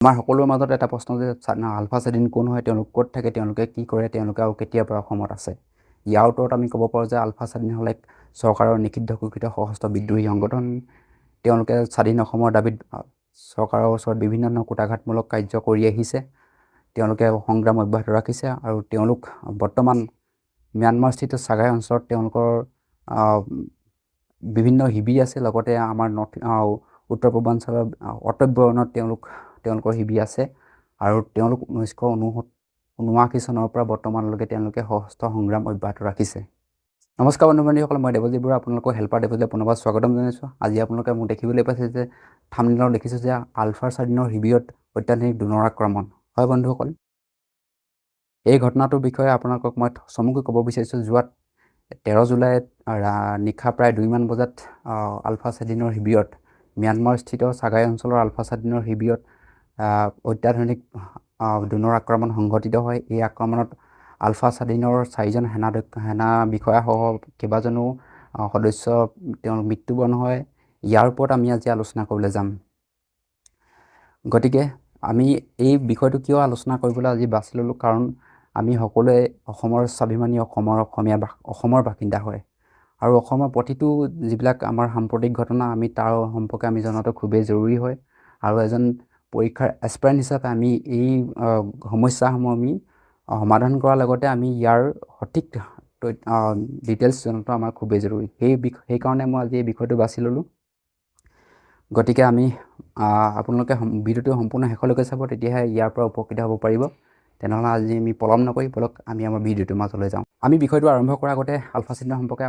আমাৰ সকলোৰে মাজত এটা প্ৰশ্ন যে আলফা স্বাধীন কোন হয়, তেওঁলোক ক'ত থাকে, তেওঁলোকে কি কৰে, তেওঁলোকে আৰু কেতিয়াৰ পৰা অসমত আছে। ইয়াৰ উত্তৰত আমি ক'ব পাৰোঁ যে আলফা স্বাধীন হ'ল এক চৰকাৰৰ নিষিদ্ধ ঘোষিত সশস্ত্ৰ বিদ্ৰোহী সংগঠন। তেওঁলোকে স্বাধীন অসমৰ দাবীত চৰকাৰৰ ওচৰত বিভিন্ন ধৰণৰ কুটাঘাতমূলক কাৰ্য কৰি আহিছে। তেওঁলোকে সংগ্ৰাম অব্যাহত ৰাখিছে আৰু তেওঁলোক বৰ্তমান ম্যানমাৰস্থিত ছাগাই অঞ্চলত তেওঁলোকৰ বিভিন্ন শিবিৰ আছে। লগতে আমাৰ উত্তৰ পূৰ্বাঞ্চলৰ অটব্যৰণত তেওঁলোকৰ শিবিৰ আছে আৰু তেওঁলোক 1979 চনৰ পৰা বৰ্তমানলৈকে তেওঁলোকে সশস্ত্ৰ সংগ্ৰাম অব্যাহত ৰাখিছে। নমস্কাৰ বন্ধু-বান্ধৱীসকল, মই দেৱজিৎ বৰুৱা আপোনালোকক হেল্পাৰ দেৱজিৎলৈ পুনৰবাৰ স্বাগতম জনাইছোঁ। আজি আপোনালোকে মোক দেখিবলৈ পাইছে যে থাম্বনেইলত দেখিছোঁ যে আলফাৰ স্বাধীনৰ শিবিৰত অত্যাধুনিক ড্ৰোনৰ আক্ৰমণ। হয় বন্ধুসকল, এই ঘটনাটোৰ বিষয়ে আপোনালোকক মই চমুকৈ ক'ব বিচাৰিছোঁ। যোৱা 13 জুলাইত নিশা প্ৰায় 2মান বজাত আলফা স্বাধীনৰ শিবিৰত, ম্যানমাৰস্থিত ছাগাই অঞ্চলৰ আলফা স্বাধীনৰ শিবিৰত অত্যাধুনিক ড্ৰোনৰ আক্ৰমণ সংঘটিত হয়। এই আক্ৰমণত আলফা স্বাধীনৰ 4জন সেনা বিষয়াসহ কেইবাজনো সদস্য তেওঁলোক মৃত্যুবৰণ হয়। ইয়াৰ ওপৰত আমি আজি আলোচনা কৰিবলৈ যাম। গতিকে আমি এই বিষয়টো কিয় আলোচনা কৰিবলৈ আজি বাছি ল'লোঁ, কাৰণ আমি সকলোৱে অসমৰ স্বাভিমানী, অসমৰ বাসিন্দা হয় আৰু অসমৰ প্ৰতিটো যিবিলাক আমাৰ সাম্প্ৰতিক ঘটনা আমি তাৰ সম্পৰ্কে আমি জনাটো খুবেই জৰুৰী হয়। আৰু এজন পৰীক্ষাৰ এছপাৰেণ্ট হিচাপে আমি এই সমস্যাসমূহ আমি সমাধান কৰাৰ লগতে আমি ইয়াৰ সঠিক ডিটেইলছ জনাটো আমাৰ খুবেই জৰুৰী। সেইকাৰণে মই আজি এই বিষয়টো বাছি ল'লোঁ। গতিকে আমি আপোনালোকে ভিডিঅ'টো সম্পূৰ্ণ শেষলৈকে চাব, তেতিয়াহে ইয়াৰ পৰা উপকৃত হ'ব পাৰিব। তেনেহ'লে আজি আমি পলম নকৰি বলক আমি আমাৰ ভিডিঅ'টোৰ মাজলৈ যাওঁ। আমি বিষয়টো আৰম্ভ কৰাৰ আগতে আলফা স্বাধীন সম্পৰ্কে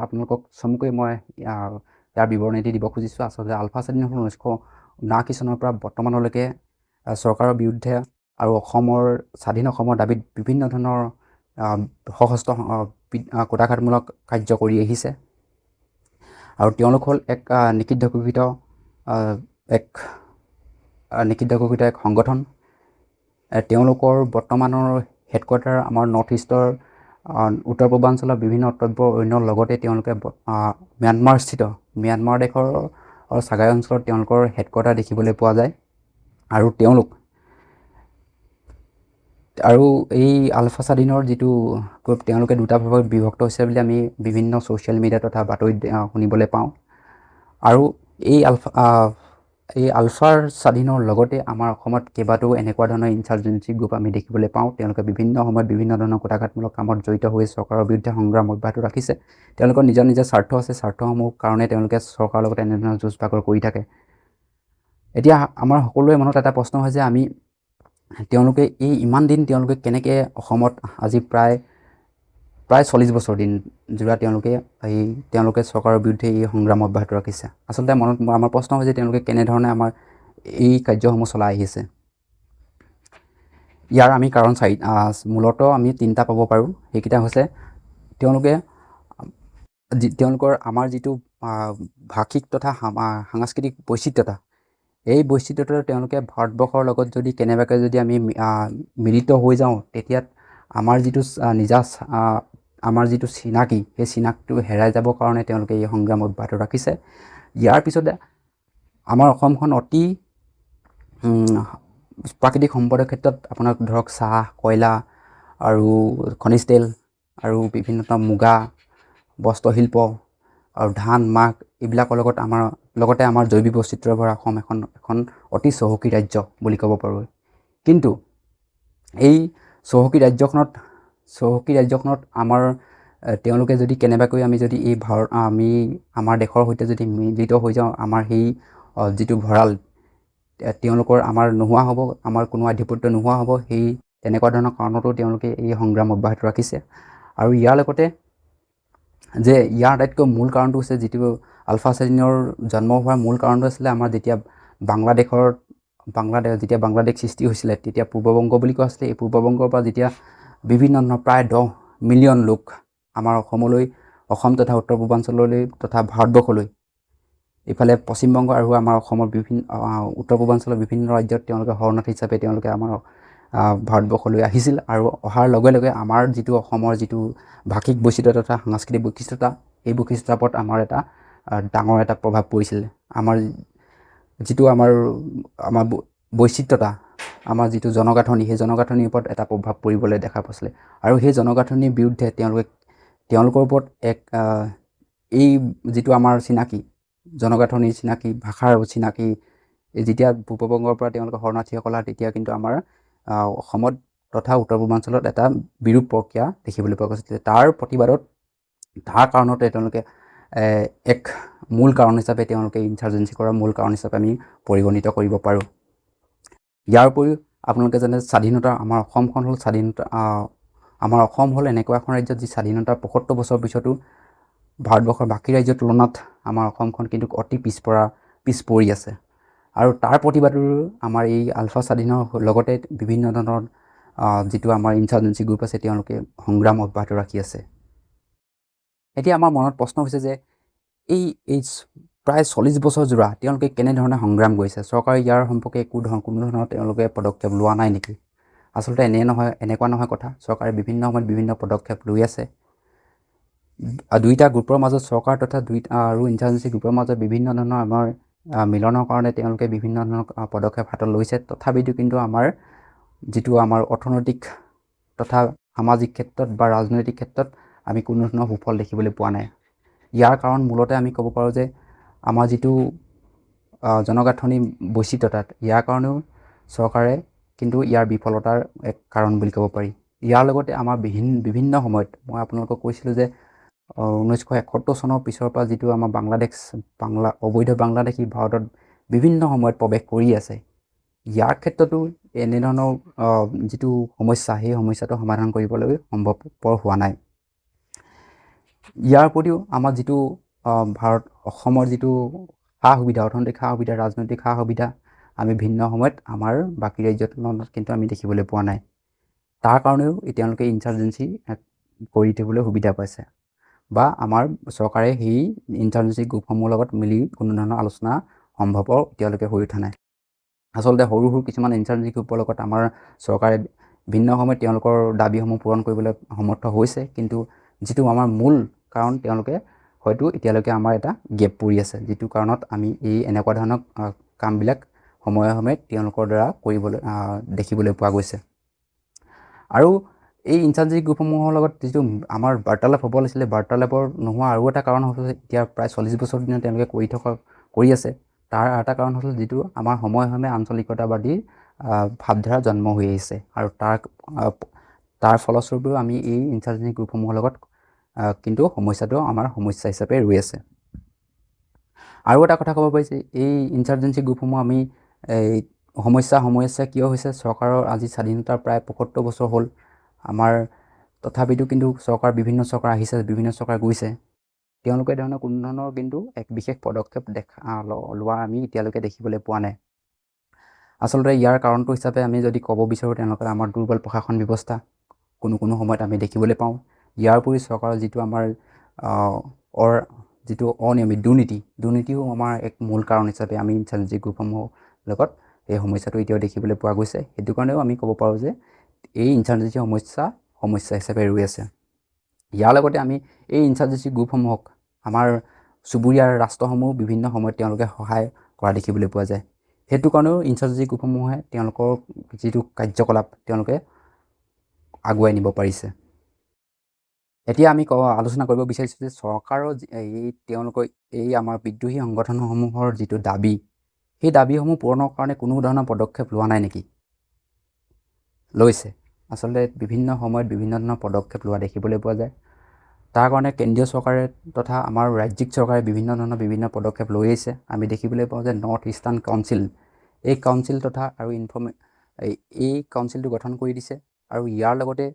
আপোনালোকক চমুকৈ মই ইয়াৰ বিৱৰণীটি দিব খুজিছোঁ। আচলতে আলফা স্বাধীন হ'ল 1979 চনৰ পৰা বৰ্তমানলৈকে চৰকাৰৰ বিৰুদ্ধে আৰু স্বাধীন অসমৰ দাবীত বিভিন্ন ধৰণৰ সশস্ত্ৰ কুটাঘাতমূলক কাৰ্য কৰি আহিছে। আৰু তেওঁলোক হ'ল এক নিষিদ্ধ ঘোষিত এক সংগঠন। তেওঁলোকৰ বৰ্তমানৰ হেডকোৱাৰ্টাৰ আমাৰ নৰ্থ ইষ্টৰ উত্তৰ পূৰ্বাঞ্চলৰ বিভিন্ন অৰণ্যৰ লগতে তেওঁলোকে ম্যানমাৰ দেশৰ ছাগাই অঞ্চলত তেওঁলোকৰ হেডকোৱাৰ্টাৰ দেখিবলৈ পোৱা যায়। আৰু এই আলফা স্বাধীনৰ যিটো তেওঁলোকে দুটা ভাগত বিভক্ত হৈছে বুলি আমি বিভিন্ন ছ'চিয়েল মিডিয়া তথা বাতৰিত শুনিবলৈ পাওঁ। আৰু এই আলফাৰ স্বাধীনৰ লগতে আমাৰ অসমত কেইবাটাও এনেকুৱা ধৰণৰ ইনচাৰ্জেঞ্চি গ্ৰুপ আমি দেখিবলৈ পাওঁ। তেওঁলোকে বিভিন্ন সময়ত বিভিন্ন ধৰণৰ কুটাঘাতমূলক কামত জড়িত হৈ চৰকাৰৰ বিৰুদ্ধে সংগ্ৰাম অব্যাহত ৰাখিছে। তেওঁলোকৰ নিজৰ স্বাৰ্থ আছে, স্বাৰ্থসমূহ কাৰণে তেওঁলোকে চৰকাৰৰ লগত এনেধৰণৰ যুঁজ বাগৰ কৰি থাকে। এতিয়া আমাৰ সকলোৰে মনত এটা প্ৰশ্ন হয় যে তেওঁলোকে ইমান দিন তেওঁলোকে কেনেকৈ অসমত আজি প্ৰায় 40 বছৰ দিন জোৰা তেওঁলোকে চৰকাৰৰ বিৰুদ্ধে এই সংগ্ৰাম অব্যাহত ৰাখিছে। আচলতে আমাৰ প্ৰশ্ন হয় যে তেওঁলোকে কেনেধৰণে আমাৰ এই কাৰ্যসমূহ চলাই আহিছে। ইয়াৰ আমি কাৰণ মূলতঃ আমি 3টা পাব পাৰোঁ। সেইকেইটা হৈছে তেওঁলোকৰ আমাৰ যিটো ভাষিক তথা সাংস্কৃতিক বৈচিত্ৰতা, এই বৈচিত্ৰতাৰ তেওঁলোকে ভাৰতবৰ্ষৰ লগত যদি কেনেবাকৈ যদি আমি মিলিত হৈ যাওঁ, তেতিয়া আমাৰ যিটো চিনাকি, সেই চিনাকিটো হেৰাই যাবৰ কাৰণে তেওঁলোকে এই সংগ্ৰাম অব্যাহত ৰাখিছে। ইয়াৰ পিছতে আমাৰ অসমখন অতি প্ৰাকৃতিক সম্পদৰ ক্ষেত্ৰত আপোনাক ধৰক চাহ, কয়লা আৰু খনিজ তেল আৰু বিভিন্ন মুগা, বস্ত্ৰশিল্প আৰু ধান, মাহ এইবিলাকৰ লগতে আমাৰ জৈৱ বৈচিত্ৰ্যৰ ভৰা অসম এখন অতি চহকী ৰাজ্য বুলি ক'ব পাৰোঁ। কিন্তু এই চহকী ৰাজ্যখনত তেওঁলোকে যদি কেনেবাকৈ আমি যদি আমাৰ দেশৰ সৈতে যদি মিলিত হৈ যাওঁ, আমাৰ সেই যিটো ভঁৰাল তেওঁলোকৰ আমাৰ নোহোৱা হ'ব, আমাৰ কোনো আধিপত্য নোহোৱা হ'ব। তেনেকুৱা ধৰণৰ কাৰণতো তেওঁলোকে এই সংগ্ৰাম অব্যাহত ৰাখিছে। আৰু ইয়াৰ লগতে ইয়াৰ আটাইতকৈ মূল কাৰণটো হৈছে যিটো আলফা স্বাধীনৰ জন্ম হোৱাৰ মূল কাৰণটো আছিলে আমাৰ যেতিয়া বাংলাদেশ সৃষ্টি হৈছিলে, তেতিয়া পূৰ্ববংগ বুলি কোৱা হৈছিলে। এই পূৰ্ববংগৰ পৰা যেতিয়া বিভিন্ন ধৰণৰ প্ৰায় 10 মিলিয়ন লোক আমাৰ অসম তথা উত্তৰ পূৰ্বাঞ্চললৈ তথা ভাৰতবৰ্ষলৈ, ইফালে পশ্চিমবংগ আৰু আমাৰ অসমৰ উত্তৰ পূৰ্বাঞ্চলৰ বিভিন্ন ৰাজ্যত তেওঁলোকে শৰণাৰ্থী হিচাপে তেওঁলোকে আমাৰ ভাৰতবৰ্ষলৈ আহিছিল। আৰু অহাৰ লগে লগে আমাৰ যিটো অসমৰ যিটো ভাষিক বৈচিত্ৰতা তথা সাংস্কৃতিক বৈশিষ্ট্যতা, এই বৈশিষ্ট্যতাৰ ওপৰত আমাৰ ডাঙৰ এটা প্ৰভাৱ পৰিছিল। বৈচিত্ৰতা, আমাৰ যিটো জনগাঁথনি, সেই জনগাঁথনিৰ ওপৰত এটা প্ৰভাৱ পৰিবলৈ দেখা পাইছিলে। আৰু সেই জনগাঁথনিৰ বিৰুদ্ধে তেওঁলোকৰ ওপৰত এই যিটো আমাৰ চিনাকি, জনগাঁথনিৰ চিনাকি, ভাষাৰ চিনাকি, যেতিয়া পূৰ্ববংগৰ পৰা তেওঁলোকে শৰণাৰ্থীসকল আহে, তেতিয়া কিন্তু আমাৰ অসমত তথা উত্তৰ পূৰ্বাঞ্চলত এটা বিৰূপ প্ৰক্ৰিয়া দেখিবলৈ পোৱা গৈছিলে। তাৰ প্ৰতিবাদত, তাৰ কাৰণতে তেওঁলোকে এক মূল কাৰণ হিচাপে তেওঁলোকে ইনচাৰ্জেঞ্চি কৰাৰ মূল কাৰণ হিচাপে আমি পৰিগণিত কৰিব পাৰোঁ। ইয়াৰ উপৰিও আপোনালোকে জানে স্বাধীনতা, আমাৰ অসমখন হ'ল স্বাধীনতা, আমাৰ অসম হ'ল এনেকুৱা এখন ৰাজ্য যি স্বাধীনতাৰ ৭৫ বছৰ পিছতো ভাৰতবৰ্ষৰ বাকী ৰাজ্যৰ তুলনাত আমাৰ অসমখন কিন্তু অতি পিছ পৰি আছে। আৰু তাৰ প্ৰতিবাদৰো আমাৰ এই আলফা স্বাধীনৰ লগতে বিভিন্ন ধৰণৰ যিটো আমাৰ ইনচাৰ্জেঞ্চি গ্ৰুপ আছে, তেওঁলোকে সংগ্ৰাম অব্যাহত ৰাখি আছে। এতিয়া আমাৰ মনত প্ৰশ্ন হৈছে যে এই প্ৰায় ৪০ বছৰ জোৰা তেওঁলোকে কেনেধৰণে সংগ্ৰাম কৰিছে? চৰকাৰে ইয়াৰ সম্পৰ্কে কোনো ধৰণৰ তেওঁলোকে পদক্ষেপ লোৱা নাই নেকি? আচলতে এনেকুৱা নহয় কথা। চৰকাৰে বিভিন্ন সময়ত বিভিন্ন পদক্ষেপ লৈ আছে। দুইটা গ্ৰুপৰ মাজত, চৰকাৰ তথা আৰু ইনচাৰ্জেঞ্চি গ্ৰুপৰ মাজত বিভিন্ন ধৰণৰ আমাৰ মিলনৰ কাৰণে তেওঁলোকে বিভিন্ন ধৰণৰ পদক্ষেপ হাতত লৈছে। তথাপিতো কিন্তু আমাৰ যিটো আমাৰ অৰ্থনৈতিক তথা সামাজিক ক্ষেত্ৰত বা ৰাজনৈতিক ক্ষেত্ৰত আমি কোনো ধৰণৰ সুফল দেখিবলৈ পোৱা নাই। ইয়াৰ কাৰণ মূলতে আমি ক'ব পাৰোঁ যে আমাৰ যিটো জনগাঁথনি বৈচিত্ৰতাত, ইয়াৰ কাৰণেও চৰকাৰে কিন্তু ইয়াৰ বিফলতাৰ এক কাৰণ বুলি ক'ব পাৰি। ইয়াৰ লগতে আমাৰ বিভিন্ন সময়ত, মই আপোনালোকক কৈছিলোঁ যে 1971 চনৰ পিছৰ পৰা যিটো আমাৰ অবৈধ বাংলাদেশী ভাৰতত বিভিন্ন সময়ত প্ৰৱেশ কৰি আছে, ইয়াৰ ক্ষেত্ৰতো এনেধৰণৰ যিটো সমস্যা, সেই সমস্যাটো সমাধান কৰিবলৈ সম্ভৱপৰ হোৱা নাই। ইয়াৰ উপৰিও আমাৰ যিটো অসমৰ যিটো সা-সুবিধা, অৰ্থনৈতিক সা-সুবিধা, ৰাজনৈতিক সা-সুবিধা আমি ভিন্ন সময়ত আমাৰ বাকী ৰাজ্যৰ তুলনাত কিন্তু আমি দেখিবলৈ পোৱা নাই। তাৰ কাৰণেও তেওঁলোকে ইনচাৰ্জেঞ্চি কৰি থাকিবলৈ সুবিধা পাইছে, বা আমাৰ চৰকাৰে সেই ইনচাৰ্জেঞ্চি গ্ৰুপসমূহৰ লগত মিলি কোনো ধৰণৰ আলোচনা সম্ভৱপৰ এতিয়ালৈকে হৈ উঠা নাই। আচলতে সৰু কিছুমান ইনচাৰ্জেঞ্চি গ্ৰুপৰ লগত আমাৰ চৰকাৰে ভিন্ন সময়ত তেওঁলোকৰ দাবীসমূহ পূৰণ কৰিবলৈ সমৰ্থ হৈছে, কিন্তু যিটো আমাৰ মূল কাৰণ, তেওঁলোকে হয়তো এতিয়ালৈকে আমাৰ এটা গেপ পৰি আছে, যিটো কাৰণত আমি এনেকুৱা ধৰণৰ কামবিলাক সময়ে সময়ে তেওঁলোকৰ দ্বাৰা দেখিবলৈ পোৱা গৈছে। আৰু এই ইনচাৰ্জেঞ্চি গ্ৰুপসমূহৰ লগত যিটো আমাৰ বাৰ্তালাপ হ'ব লাগিছিলে, বাৰ্তালাপৰ নোহোৱা আৰু এটা কাৰণ হৈছে, এতিয়া প্ৰায় ৪০ বছৰ দিনত তেওঁলোকে কৰি আছে। তাৰ এটা কাৰণ হ'ল যিটো আমাৰ সময়ে সময়ে আঞ্চলিকতাবাদী ভাৱধাৰা জন্ম হৈ আহিছে, আৰু তাৰ ফলস্বৰূপেও আমি এই ইনচাৰ্জেঞ্চি গ্ৰুপসমূহৰ লগত কিন্তু সমস্যাটো আমাৰ সমস্যা হিচাপে ৰৈ আছে। আৰু এটা কথা ক'ব পাৰিছে, এই ইনচাৰ্জেঞ্চি গ্ৰুপসমূহ আমি সমস্যা কিয় হৈছে? চৰকাৰৰ আজি স্বাধীনতাৰ প্ৰায় ৭৫ বছৰ হ'ল আমাৰ, তথাপিতো কিন্তু বিভিন্ন চৰকাৰ আহিছে, বিভিন্ন চৰকাৰ গৈছে, তেওঁলোকে কোনো ধৰণৰ কিন্তু এক বিশেষ পদক্ষেপ লোৱা আমি এতিয়ালৈকে দেখিবলৈ পোৱা নাই। আচলতে ইয়াৰ কাৰণটো হিচাপে আমি যদি ক'ব বিচাৰোঁ, তেওঁলোকে আমাৰ দুৰ্বল প্ৰশাসন ব্যৱস্থা কোনো সময়ত আমি দেখিবলৈ পাওঁ। ইয়াৰ উপৰি চৰকাৰৰ যিটো আমাৰ যিটো অনিয়মিত দুৰ্নীতিও আমাৰ এক মূল কাৰণ হিচাপে আমি ইনচাৰ্জেঞ্চি গ্ৰুপসমূহৰ লগত এই সমস্যাটো এতিয়াও দেখিবলৈ পোৱা গৈছে। সেইটো কাৰণেও আমি ক'ব পাৰোঁ যে এই ইনচাৰ্জেঞ্চি সমস্যা হিচাপে ৰৈ আছে। ইয়াৰ লগতে আমি এই ইনচাৰ্জেঞ্চি গ্ৰুপসমূহক আমাৰ চুবুৰীয়াৰ ৰাষ্ট্ৰসমূহ বিভিন্ন সময়ত তেওঁলোকে সহায় কৰা দেখিবলৈ পোৱা যায়। সেইটো কাৰণেও ইনচাৰ্জেঞ্চি গ্ৰুপসমূহে তেওঁলোকৰ যিটো কাৰ্যকলাপ তেওঁলোকে আগুৱাই নিব পাৰিছে। এতিয়া আমি আলোচনা কৰিব বিচাৰিছোঁ যে চৰকাৰৰ তেওঁলোকৰ আমাৰ বিদ্ৰোহী সংগঠনসমূহৰ যিটো দাবী, সেই দাবীসমূহ পূৰণৰ কাৰণে কোনো ধৰণৰ পদক্ষেপ লোৱা নাই নেকি? লৈছে। আচলতে বিভিন্ন সময়ত বিভিন্ন ধৰণৰ পদক্ষেপ লোৱা দেখিবলৈ পোৱা যায়। তাৰ কাৰণে কেন্দ্ৰীয় চৰকাৰে তথা আমাৰ ৰাজ্যিক চৰকাৰে বিভিন্ন পদক্ষেপ লৈ আহিছে। আমি দেখিবলৈ পাওঁ যে নৰ্থ ইষ্টাৰ্ণ কাউন্সিল, এই কাউন্সিল তথা আৰু এই কাউন্সিলটো গঠন কৰি দিছে, আৰু ইয়াৰ লগতে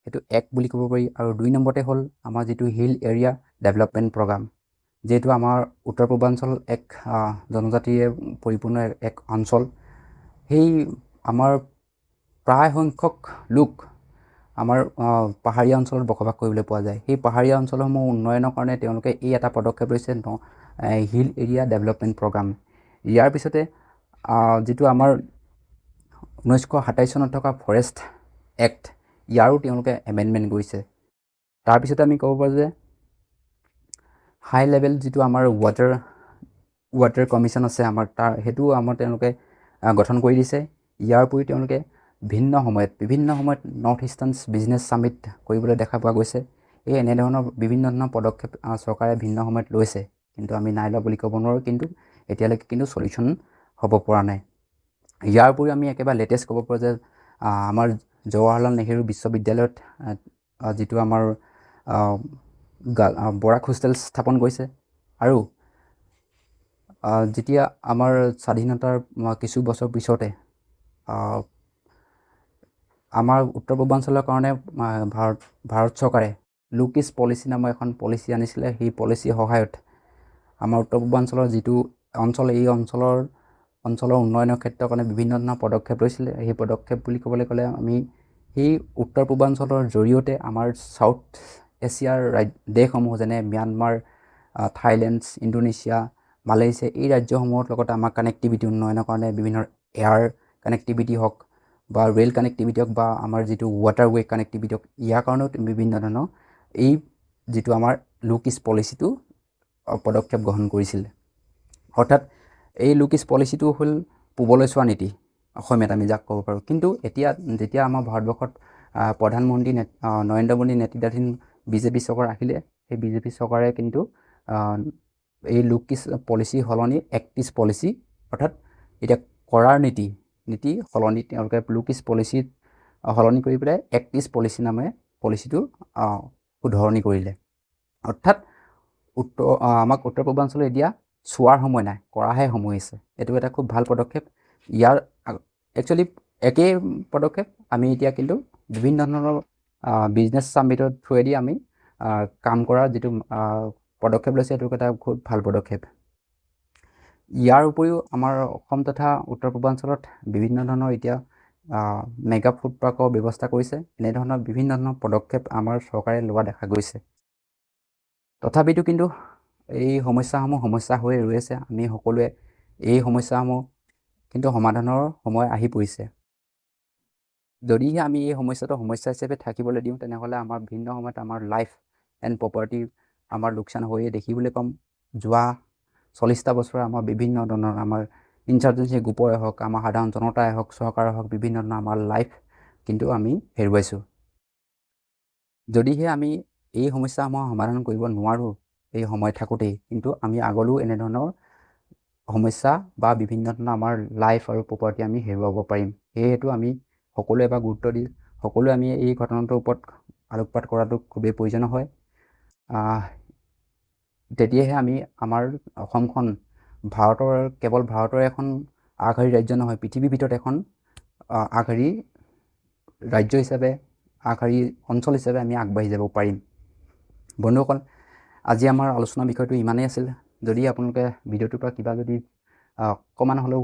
সেইটো বুলি ক'ব পাৰি। আৰু ২ নম্বৰতে হ'ল আমাৰ যিটো হিল এৰিয়া ডেভেলপমেণ্ট প্ৰগ্ৰাম, যিহেতু আমাৰ উত্তৰ পূৰ্বাঞ্চল এক জনজাতিৰে পৰিপূৰ্ণ এক অঞ্চল। সেই আমাৰ প্ৰায় সংখ্যক লোক আমাৰ পাহাৰীয়া অঞ্চলত বসবাস কৰিবলৈ পোৱা যায়। সেই পাহাৰীয়া অঞ্চলসমূহ উন্নয়নৰ কাৰণে তেওঁলোকে এটা পদক্ষেপ লৈছে, হিল এৰিয়া ডেভেলপমেণ্ট প্ৰগ্ৰাম। ইয়াৰ পিছতে যিটো আমাৰ 1927 চনত থকা ফৰেষ্ট এক্ট, ইয়াৰো তেওঁলোকে এমেণ্ডমেণ্ট কৰিছে। তাৰপিছতে আমি ক'ব পাৰোঁ যে হাই লেভেল যিটো আমাৰ ৱাটাৰ কমিশ্যন আছে আমাৰ, সেইটোও তেওঁলোকে গঠন কৰি দিছে। ইয়াৰ উপৰি তেওঁলোকে বিভিন্ন সময়ত নৰ্থ ইষ্টাৰ্ণ বিজনেছ ছামিট কৰিবলৈ দেখা পোৱা গৈছে। এই এনেধৰণৰ বিভিন্ন ধৰণৰ পদক্ষেপ চৰকাৰে ভিন্ন সময়ত লৈছে, কিন্তু আমি নাই লোৱা বুলি ক'ব নোৱাৰোঁ, কিন্তু এতিয়ালৈকে কিন্তু চলিউশ্যন হ'ব পৰা নাই। ইয়াৰ উপৰিও আমি একেবাৰে লেটেষ্ট ক'ব পাৰোঁ যে আমাৰ জৱাহৰলাল নেহৰু বিশ্ববিদ্যালয়ত যিটো আমাৰ বৰাক হোষ্টেল স্থাপন কৰিছে। আৰু যেতিয়া আমাৰ স্বাধীনতাৰ কিছু বছৰ পিছতে আমাৰ উত্তৰ পূৰ্বাঞ্চলৰ কাৰণে ভাৰত চৰকাৰে লুক ইষ্ট পলিচি নামৰ এখন পলিচি আনিছিলে। সেই পলিচিৰ সহায়ত আমাৰ উত্তৰ পূৰ্বাঞ্চলৰ যিটো অঞ্চল, এই অঞ্চলৰ উন্নয়নৰ ক্ষেত্ৰৰ কাৰণে বিভিন্ন ধৰণৰ পদক্ষেপ লৈছিলে। সেই পদক্ষেপ বুলি ক'বলৈ গ'লে আমি সেই উত্তৰ পূৰ্বাঞ্চলৰ জৰিয়তে আমাৰ ছাউথ এছিয়াৰ দেশসমূহ যেনে ম্যানমাৰ, থাইলেণ্ড, ইণ্ডোনেছিয়া, মালয়েছিয়া, এই ৰাজ্যসমূহৰ লগত আমাৰ কানেক্টিভিটি উন্নয়নৰ কাৰণে বিভিন্ন এয়াৰ কানেক্টিভিটি হওক বা ৰেল কানেক্টিভিটি হওক বা আমাৰ যিটো ৱাটাৰৱে কানেক্টিভিটি হওক, ইয়াৰ কাৰণেও বিভিন্ন ধৰণৰ এই যিটো আমাৰ লুক ইষ্ট পলিচিটো পদক্ষেপ গ্ৰহণ কৰিছিল। অৰ্থাৎ এই লুক ইষ্ট পলিচিটো হ'ল পূবলৈ চোৱা নীতি, অসমীয়াত আমি যাক ক'ব পাৰোঁ। কিন্তু এতিয়া যেতিয়া আমাৰ ভাৰতবৰ্ষত প্ৰধানমন্ত্ৰী নৰেন্দ্ৰ মোদী নেতৃত্বাধীন বিজেপি চৰকাৰ আহিলে, সেই বিজেপি চৰকাৰে কিন্তু এই লুক ইষ্ট পলিচি সলনি এক্ট ইষ্ট পলিচি, অৰ্থাৎ এতিয়া কৰাৰ নীতি সলনি তেওঁলোকে লুক ইষ্ট পলিচিত সলনি কৰি পেলাই এক্ট ইষ্ট পলিচি নামেৰে পলিচিটো শুধৰণি কৰিলে। অৰ্থাৎ আমাক উত্তৰ পূৰ্বাঞ্চলত এতিয়া চোৱাৰ সময় নাই, কৰাহে সময় হৈছে। এইটো এটা খুব ভাল পদক্ষেপ। ইয়াৰ একচুৱেলি একেই পদক্ষেপ আমি এতিয়া কিন্তু বিভিন্ন ধৰণৰ বিজনেছ ছামিটৰ থ্ৰুৱেদি আমি কাম কৰাৰ যিটো পদক্ষেপ লৈছে, এইটো এটা খুব ভাল পদক্ষেপ। ইয়াৰ উপৰিও আমাৰ অসম তথা উত্তৰ পূৰ্বাঞ্চলত বিভিন্ন ধৰণৰ এতিয়া মেগা ফুড পাৰ্কৰ ব্যৱস্থা কৰিছে। এনেধৰণৰ বিভিন্ন ধৰণৰ পদক্ষেপ আমাৰ চৰকাৰে লোৱা দেখা গৈছে। তথাপিতো কিন্তু এই সমস্যাসমূহ সমস্যা হৈ ৰৈ আছে। আমি সকলোৱে এই সমস্যাসমূহ কিন্তু সমাধানৰ সময় আহি পৰিছে। যদিহে আমি এই সমস্যাটো সমস্যা হিচাপে থাকিবলৈ দিওঁ, তেনেহ'লে আমাৰ ভিন্ন সময়ত আমাৰ লাইফ এণ্ড প্ৰপাৰ্টি আমাৰ লোকচান হৈয়ে দেখিবলৈ পাম। যোৱা 40টা বছৰ আমাৰ বিভিন্ন ধৰণৰ আমাৰ ইনচাৰ্জেঞ্চি গ্ৰুপৰে হওক, আমাৰ সাধাৰণ জনতাই হওক, চৰকাৰে হওক, বিভিন্ন ধৰণৰ আমাৰ লাইফ কিন্তু আমি হেৰুৱাইছোঁ। যদিহে আমি এই সমস্যাসমূহ সমাধান কৰিব নোৱাৰোঁ এই সময় থাকোঁতেই, কিন্তু আমি আগলৈও এনেধৰণৰ সমস্যা বা বিভিন্ন ধৰণৰ আমাৰ লাইফ আৰু প্ৰপাৰ্টি আমি হেৰুৱাব পাৰিম। সেয়েহেতু আমি সকলোৱে এবাৰ গুৰুত্ব দি সকলোৱে আমি এই ঘটনাটোৰ ওপৰত আলোকপাত কৰাটো খুবেই প্ৰয়োজনীয় হয়। তেতিয়াহে আমি আমাৰ অসমখন কেৱল ভাৰতৰ এখন আগশাৰীৰ ৰাজ্য নহয়, পৃথিৱীৰ ভিতৰত এখন আগশাৰীৰ ৰাজ্য হিচাপে, আগশাৰীৰ অঞ্চল হিচাপে আমি আগবাঢ়ি যাব পাৰিম। বন্ধুসকল, আজি আমাৰ আলোচনাৰ বিষয়টো ইমানেই আছিল। যদি আপোনালোকে ভিডিঅ'টোৰ পৰা কিবা যদি অকণমান হ'লেও